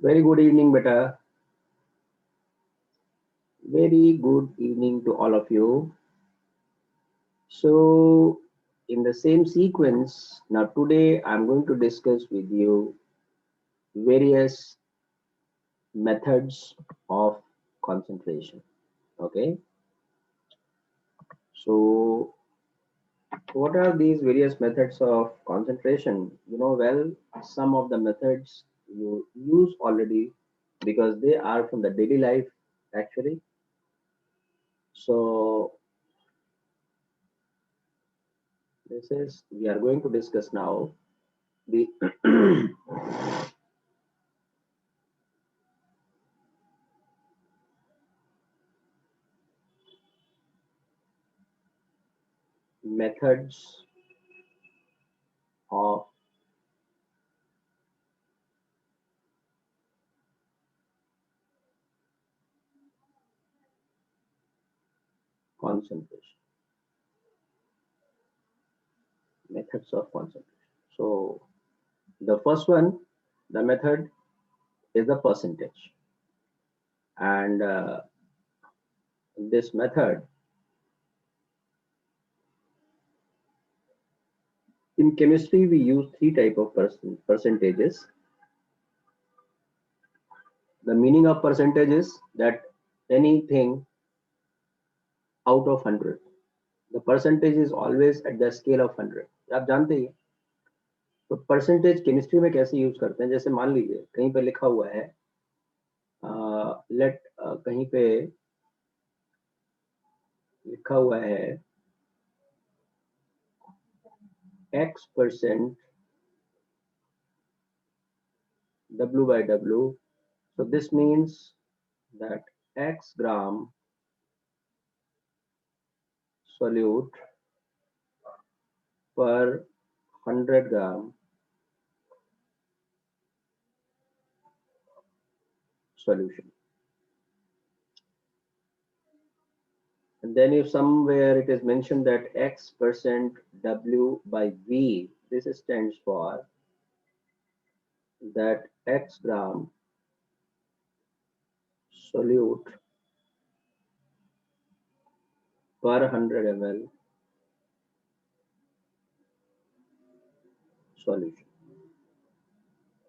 Very good evening, beta. Very good evening to all of you. So, in the same sequence, now today I'm going to discuss with you various methods of concentration. Okay. So, what are these various methods of concentration? Well, some of the methods you use already because they are from the daily life actually. So, this is we are going to discuss now the methods of concentration. Methods of concentration. So the first one, the method is the percentage, and this method in chemistry we use three type of percentages. The meaning of percentage is that anything out of 100, the percentage is always at the scale of 100. आप जानते ही हैं। तो percentage chemistry में कैसे use करते हैं, जैसे मान लीजिए कहीं पे लिखा हुआ है लेट कहीं पे लिखा हुआ है x% W by W. So this means that x gram solute per 100 gram solution. And then if somewhere it is mentioned that x% W by V, this stands for that x gram solute per 100 ml solution.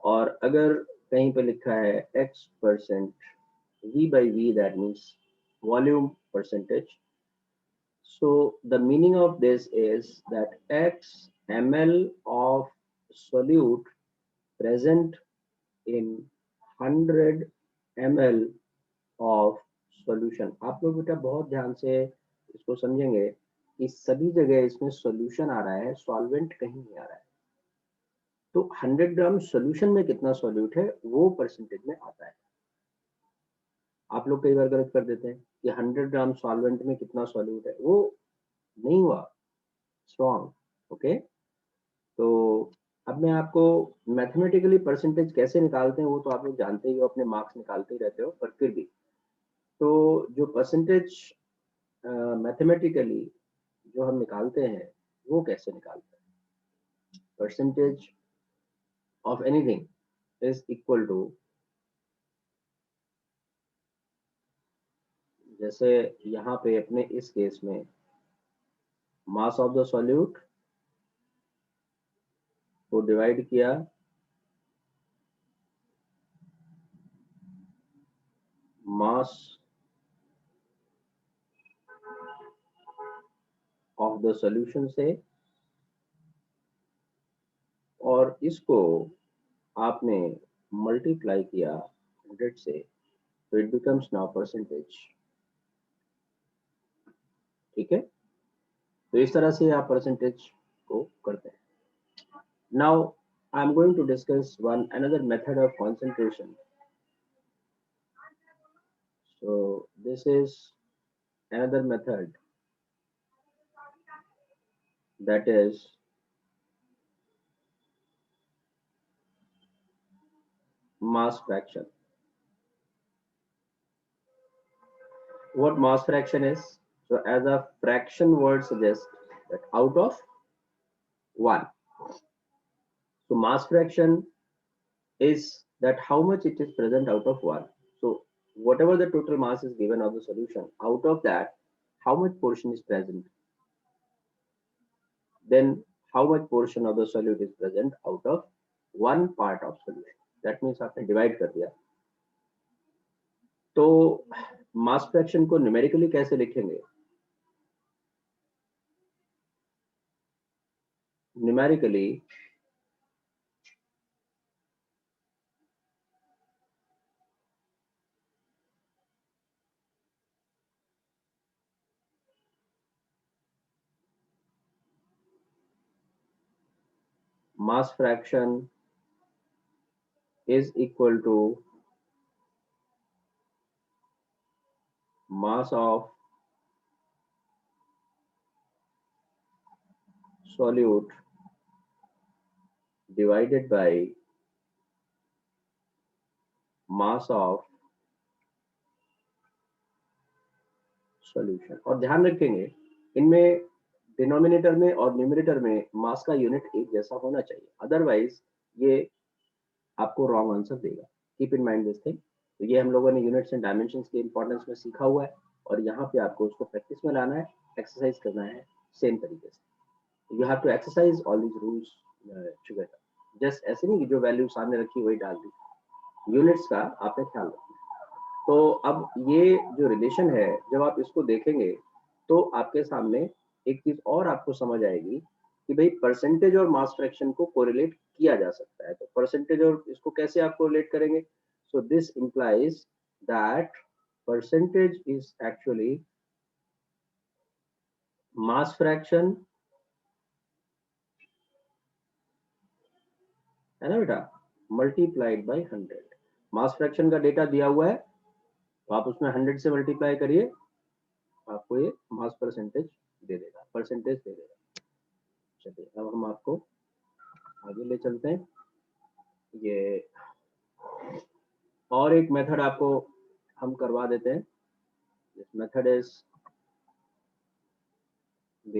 और अगर कहीं पे लिखा है x% V by V, that means volume percentage. So the meaning of this is that x ml of solute present in 100 ml of solution. आप लोग बेटा बहुत ध्यान से इसको समझेंगे कि सभी जगह इसमें सॉल्यूशन आ रहा है, सॉल्वेंट कहीं नहीं आ रहा है। तो 100 ग्राम सॉल्यूशन में कितना सॉल्यूट है वो परसेंटेज में आता है। आप लोग कई बार गलत कर देते हैं कि 100 ग्राम सॉल्वेंट में कितना सॉल्यूट है, वो नहीं हुआ, स्ट्रॉन्ग। ओके, तो अब मैं आपको मैथमेटिकली परसेंटेज कैसे निकालते हैं वो तो आप लोग जानते ही हो, अपने मार्क्स निकालते ही रहते हो, पर फिर भी तो जो परसेंटेज मैथमेटिकली जो हम निकालते हैं वो कैसे निकालते हैं। Percentage of anything is equal to, जैसे यहाँ पे अपने इस केस में मास ऑफ द सॉल्यूट को डिवाइड किया मास ऑफ द सॉल्यूशन से, और इसको आपने मल्टीप्लाई किया 100 से, तो इट बिकम्स नाउ परसेंटेज। ठीक है, तो इस तरह से आप परसेंटेज को करते हैं। Now I am going to discuss one another method of concentration. So this is another method, that is mass fraction. What mass fraction is? So as a fraction word suggests, that out of 1. So mass fraction is that how much it is present out of 1. So whatever the total mass is given of the solution, out of that, how much portion is present? Then how much portion of the solute is present out of one part of solution? That means आपने divide कर दिया. तो mass fraction को numerically कैसे लिखेंगे? Numerically mass fraction is equal to mass of solute divided by mass of solution. और ध्यान रखेंगे इनमें डिनोमिनेटर में और न्यूमरेटर में मास का यूनिट एक जैसा होना चाहिए, अदरवाइज ये आपको रॉन्ग आंसर देगा. Keep in mind this thing. तो ये हम लोगों ने यूनिट्स एंड डायमेंशंस के इंपॉर्टेंस में सीखा हुआ है और यहाँ पे आपको उसको प्रैक्टिस में लाना है, एक्सरसाइज करना है सेम तरीके से. You have to exercise all these rules together. Just ऐसे नहीं कि जो वैल्यू सामने रखी वही डाल दी. यूनिट्स का आपने ख्याल रखना. तो अब ये जो रिलेशन है जब आप इसको देखेंगे तो आपके सामने एक चीज और आपको समझ आएगी कि भाई परसेंटेज और मास फ्रैक्शन को कोरिलेट किया जा सकता है. तो परसेंटेज और इसको कैसे आप कोरिलेट करेंगे? So this implies that percentage is actually mass fraction, है ना बेटा, मल्टीप्लाइड बाय 100. मास फ्रैक्शन का डेटा दिया हुआ है तो आप उसमें 100 से मल्टीप्लाई करिए, आपको ये मास परसेंटेज दे देगा, परसेंटेज दे देगा. चलिए अब हम आपको आगे ले चलते हैं. ये और एक मेथड आपको हम करवा देते हैं. दिस मेथड इज द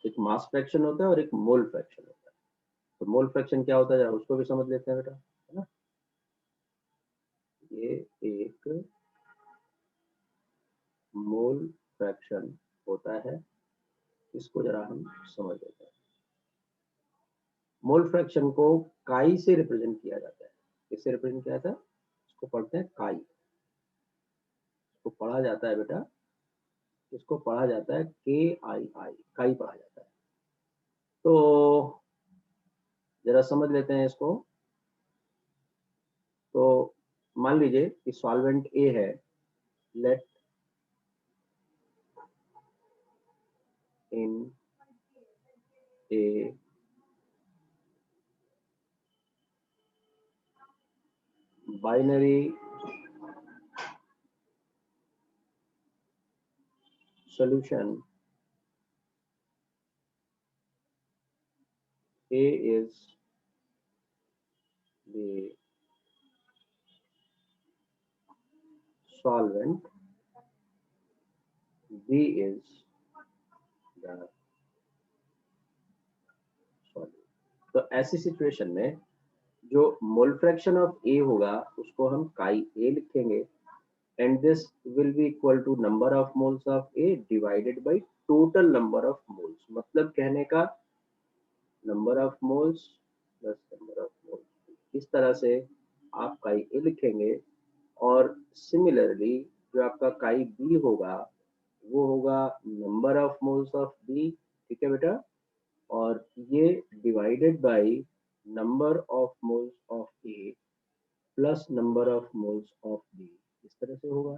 एक मास फ्रैक्शन होता है और एक मोल फ्रैक्शन होता है. तो मोल फ्रैक्शन क्या होता है उसको भी समझ लेते हैं बेटा, है ना. ये एक मोल फ्रैक्शन होता है, इसको जरा हम समझ लेते हैं. मोल फ्रैक्शन को काई से रिप्रेजेंट किया जाता है. किससे रिप्रेजेंट किया जाता है? इसको पढ़ते हैं काई. इसको पढ़ा जाता है बेटा, इसको पढ़ा जाता है KII, काई पढ़ा जाता है. तो जरा समझ लेते हैं इसको. तो मान लीजिए कि सॉल्वेंट ए है. Let in a binary solution, A is the solvent, B is the solute. तो ऐसी सिचुएशन में जो मोल फ्रैक्शन ऑफ ए होगा उसको हम काई ए लिखेंगे and this will be equal to number of moles of A divided by total number of moles. मतलब कहने का number of moles plus number of moles. इस तरह से आप काई ए लिखेंगे और सिमिलरली जो आपका काई बी होगा वो होगा number of moles of B. ठीक है बेटा. और ये divided by number of moles of A plus number of moles of B. इस तरह से होगा.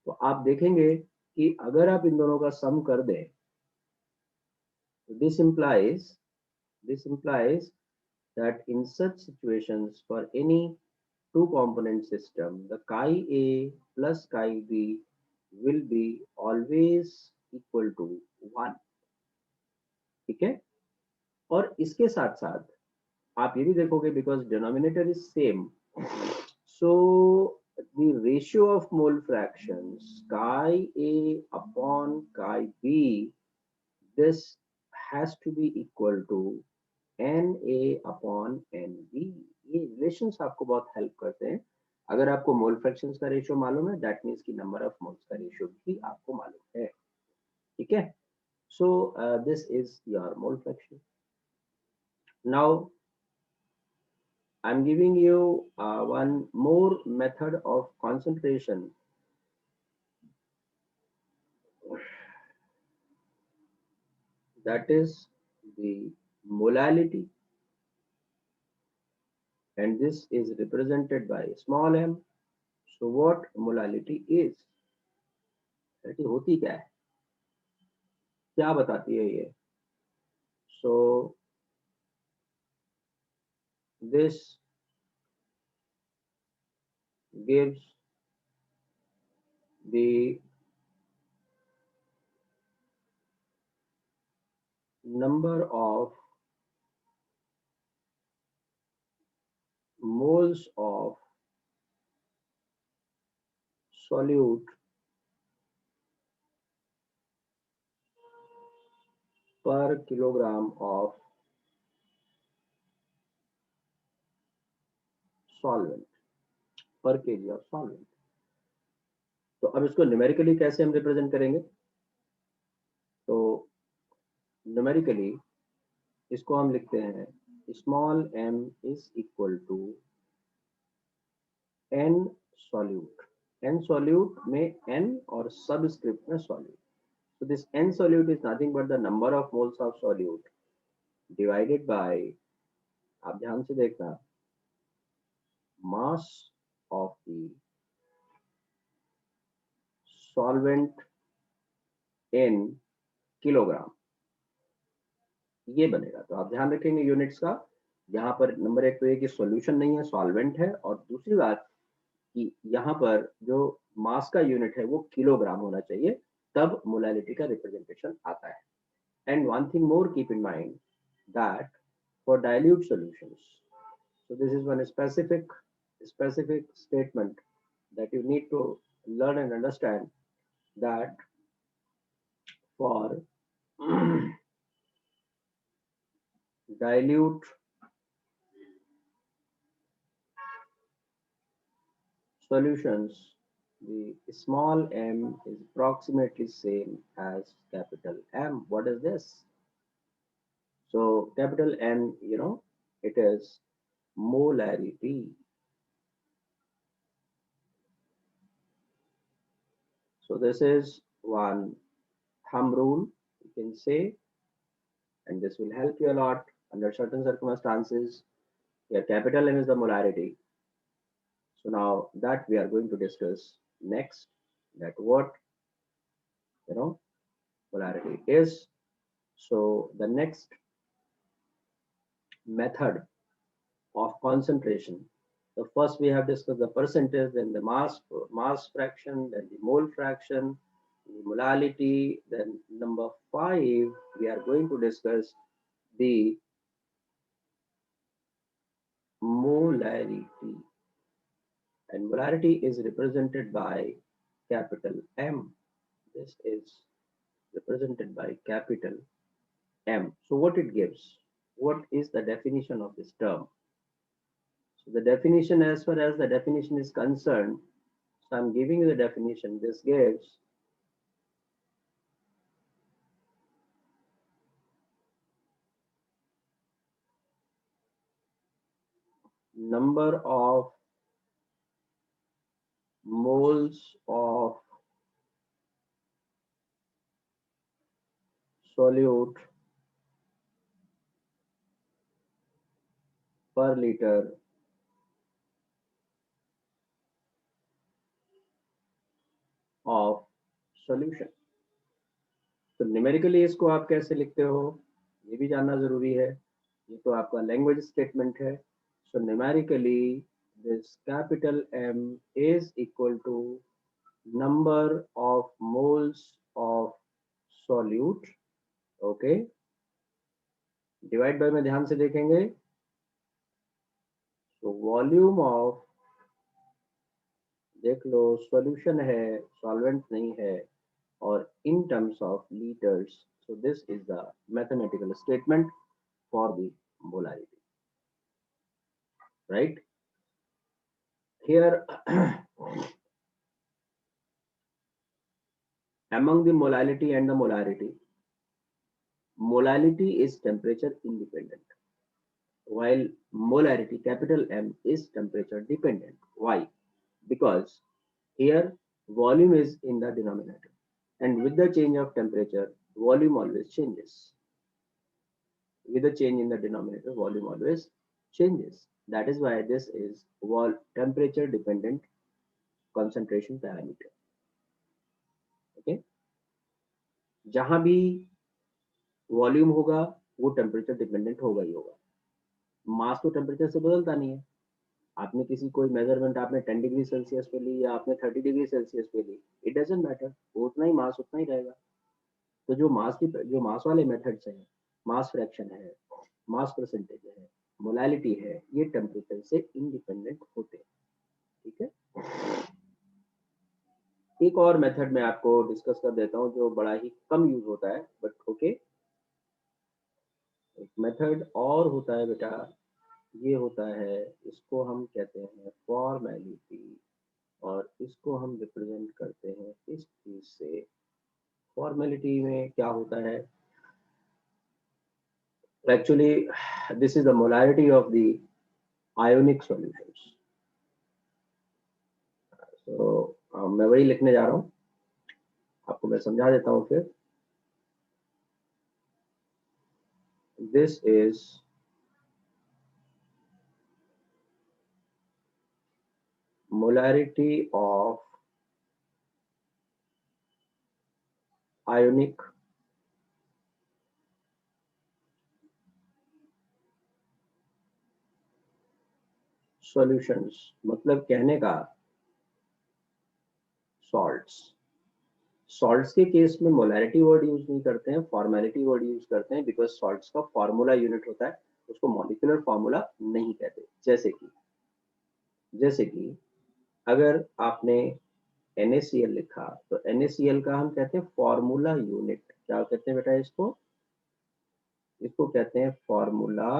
तो आप देखेंगे कि अगर आप इन दोनों का सम कर दें, this implies that in such situations for any two component system the chi A plus chi B will be always equal to 1. ठीक है. और इसके साथ साथ आप ये भी देखोगे because denominator is same, so the ratio of mole fractions chi A upon chi B, this has to be equal to Na/Nv। ये रिलेशंस आपको बहुत हेल्प करते हैं। अगर आपको मोल फ्रैक्शंस का रेशियो मालूम है, दैट मीन्स कि नंबर ऑफ मोल्स का रेशियो भी आपको मालूम है। ठीक है, so this is your mole fraction. Now I'm giving you one more method of concentration, that is the molality, and this is represented by small m. So what molality is? Molality होती क्या है, क्या बताती है ये? So this gives the number of moles of solute per kilogram of solvent, per kg of solvent. तो अब इसको न्यूमेरिकली कैसे हम रिप्रेजेंट करेंगे? तो न्यूमेरिकली इसको हम लिखते हैं small m is equal to n solute. n solute में n और सबस्क्रिप्ट में solute. so this n solute is nothing but the number of moles of solute divided by, आप ध्यान से देखना, mass of the solvent in kilogram, ये बनेगा। तो आप ध्यान रखेंगे यूनिट्स का, यहाँ पर नंबर एक तो ये कि सॉल्यूशन नहीं है, सॉल्वेंट है, और दूसरी बात कि यहाँ पर जो मास का यूनिट है वो किलोग्राम होना चाहिए, तब मोलालिटी का रिप्रेजेंटेशन आता है। And one thing more keep in mind that for dilute solutions, so this is one specific statement that you need to learn and understand, that for dilute solutions, the small m is approximately same as capital M. What is this? So capital M, it is molarity. So this is one thumb rule, you can say, and this will help you a lot under certain circumstances. Here capital M is the molarity. So now that we are going to discuss next, that what molarity is. So the next method of concentration, the first we have discussed the percentage, then the mass fraction, then the mole fraction, the molality, then number 5 we are going to discuss the molarity, and molarity is represented by capital M. This is represented by capital M. So what it gives? What is the definition of this term? So the definition, as far as the definition is concerned, so I'm giving you the definition. This gives number of moles of solute per liter of solution. तो numerically इसको आप कैसे लिखते हो, ये भी जानना जरूरी है। ये तो आपका लैंग्वेज स्टेटमेंट है। So numerically this capital M is equal to number of moles of solute, okay, divide by में ध्यान से देखेंगे, तो वॉल्यूम ऑफ, देख लो सॉल्यूशन है, सॉल्वेंट नहीं है, और in terms of litres So this is the mathematical statement for the molarity, right? Here among the molality and the molarity, molality is temperature independent, while molarity, capital M, is temperature dependent. Why? Because here volume is in the denominator, and with the change of temperature, volume always changes. With a change in the denominator, volume always changes. That is why this is temperature dependent concentration parameter. Okay, जहां भी volume होगा वो temperature dependent होगा ही होगा. मास तो temperature से बदलता नहीं है. आपने किसी कोई मेजरमेंट आपने 10 डिग्री सेल्सियस पे ली या आपने 30 डिग्री सेल्सियस पे ली, इट डजंट मैटर, वो उतना ही मास उतना ही रहेगा. तो जो मास वाले मेथड्स हैं, मास फ्रैक्शन है, मास परसेंटेज है, मोलैलिटी है, ये टेम्परेचर से इंडिपेंडेंट होते हैं. ठीक है. एक और मेथड मैं आपको डिस्कस कर देता हूं जो बड़ा ही कम यूज होता है, बट ओके. एक मेथड और होता है बेटा, ये होता है, इसको हम कहते हैं फॉर्मेलिटी, और इसको हम रिप्रेजेंट करते हैं इस चीज से. फॉर्मेलिटी में क्या होता है? Actually this is the molarity of the ionic solutions. तो मैं वही लिखने जा रहा हूं, आपको मैं समझा देता हूं फिर. This is molarity of ionic solutions. मतलब कहने का सॉल्ट्स के केस में मोलैरिटी वर्ड यूज नहीं करते हैं, फॉर्मेलिटी वर्ड यूज करते हैं, बिकॉज सॉल्ट्स का फॉर्मूला यूनिट होता है, उसको मॉलिक्यूलर फॉर्मूला नहीं कहते. जैसे कि अगर आपने NaCl लिखा तो NaCl का हम कहते हैं फॉर्मूला यूनिट. क्या कहते हैं बेटा? इसको कहते हैं फॉर्मूला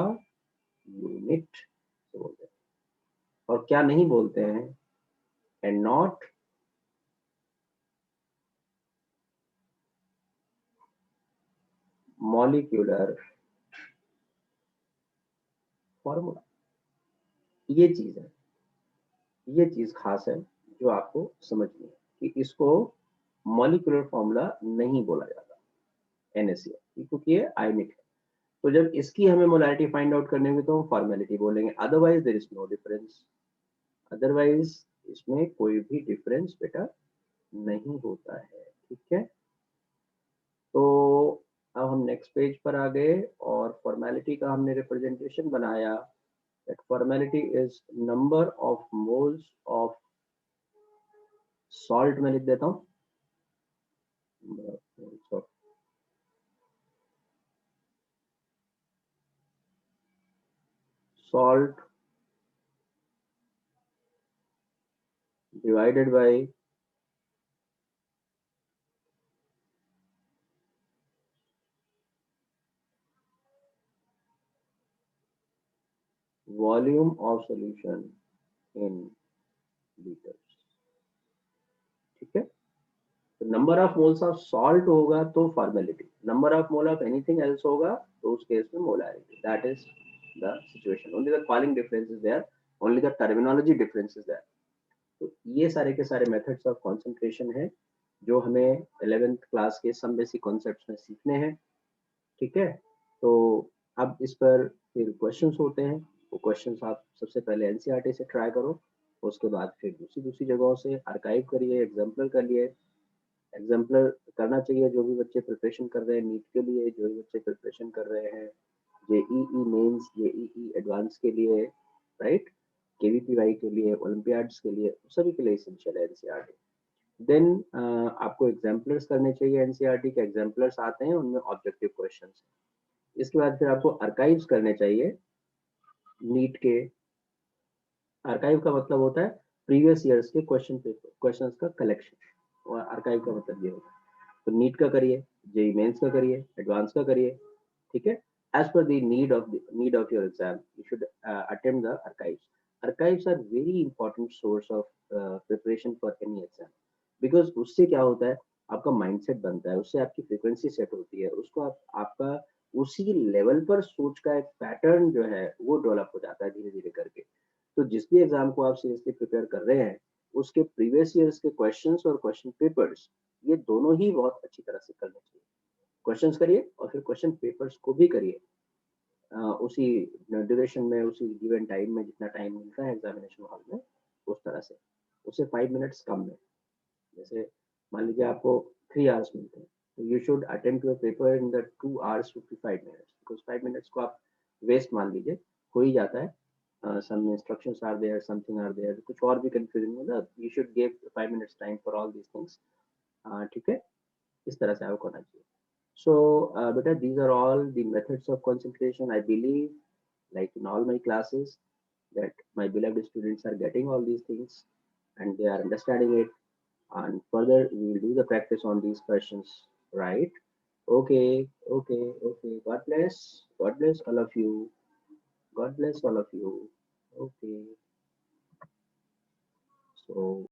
यूनिट बोलते हैं. और क्या नहीं बोलते हैं? And not molecular formula. ये चीज है, ये चीज खास है जो आपको समझनी है कि इसको मॉलिक्यूलर फॉर्मूला नहीं बोला जाता NaCl, क्योंकि ये आयनिक है. तो जब इसकी हमें मोलैरिटी फाइंड आउट करनी होगी तो हम फॉर्मेलिटी बोलेंगे, otherwise there is no difference. Otherwise इसमें कोई भी डिफरेंस बेटा नहीं होता है. ठीक है. तो अब हम नेक्स्ट पेज पर आ गए और फॉर्मेलिटी का हमने रिप्रेजेंटेशन बनाया. That formality is number of moles of salt. मैं लिख देता हूं salt divided by volume of solution in liters. ठीक है. तो number of moles of salt होगा तो formality, number of mole of anything else होगा तो उस केस में molarity. That is the situation. Only the calling difference is there, only the terminology difference is there. तो ये सारे के सारे मेथड्स ऑफ कंसंट्रेशन है जो हमें 11th क्लास के सम बेसिक कॉन्सेप्ट्स में सीखने हैं. ठीक है. तो अब इस पर फिर क्वेश्चंस होते हैं. वो क्वेश्चंस आप सबसे पहले एनसीईआरटी से ट्राई करो, उसके बाद फिर दूसरी जगहों से आर्काइव करिए, एग्जाम्पलर करिए. एग्जाम्पलर करना चाहिए जो भी बच्चे प्रिपरेशन कर रहे हैं नीट के लिए, जो भी बच्चे प्रिपरेशन कर रहे हैं जेईई मेंस, जेईई एडवांस के लिए, राइट, केवीपीवाई के लिए, ओलंपियाड्स के लिए, सभी के लिए एसेंशियल है एनसीईआरटी. देन आपको एग्जाम्पलर्स करने चाहिए. एनसीईआरटी के एग्जाम्पलर्स आते हैं, उनमें ऑब्जेक्टिव क्वेश्चंस. इसके बाद फिर आपको आर्काइव्स करने चाहिए. नीट के आर्काइव का मतलब होता है प्रीवियस ईयर्स के क्वेश्चंस का कलेक्शन, और आर्काइव का मतलब ये होता है. तो नीट का करिए, जेई मेंस का करिए, एडवांस का करिए, ठीक है। As per the need of your exam you should attempt the archives. Archives are very important source of preparation for any exam, because उससे क्या होता है, आपका माइंडसेट बनता है, उससे आपकी फ्रीक्वेंसी सेट होती है, उसको आपका उसी लेवल पर सोच का एक पैटर्न जो है वो डेवलप हो जाता है धीरे धीरे करके। तो जिस भी एग्जाम को आप सीरियसली प्रिपेयर कर रहे हैं, उसके प्रीवियस ईयर्स के क्वेश्चंस और क्वेश्चन पेपर्स, ये दोनों ही बहुत अच्छी तरह से करने चाहिए। क्वेश्चंस करिए और फिर क्वेश्चन पेपर्स को भी करिए उसी ड्यूरेशन में, उसी गिवन टाइम में, जितना टाइम मिलता है एग्जामिनेशन हॉल में, उस तरह से, उससे 5 मिनट्स कम में। जैसे मान लीजिए आपको 3 आवर्स मिलते हैं, तो you should attempt your paper in the 2 hours 55 minutes, because 5 minutes को आप वेस्ट मान लीजिए, हो ही जाता है। Some instructions are there, something are there, कुछ और भी कंफ्यूजन होगा, you should give 5 minutes time for all these things, ठीक है। इस तरह से आपको करना चाहिए। So, beta, these are all the methods of concentration. I believe, like in all my classes, that my beloved students are getting all these things and they are understanding it. And further, we will do the practice on these questions, right? Okay, okay, okay. God bless. God bless all of you. God bless all of you. Okay. So.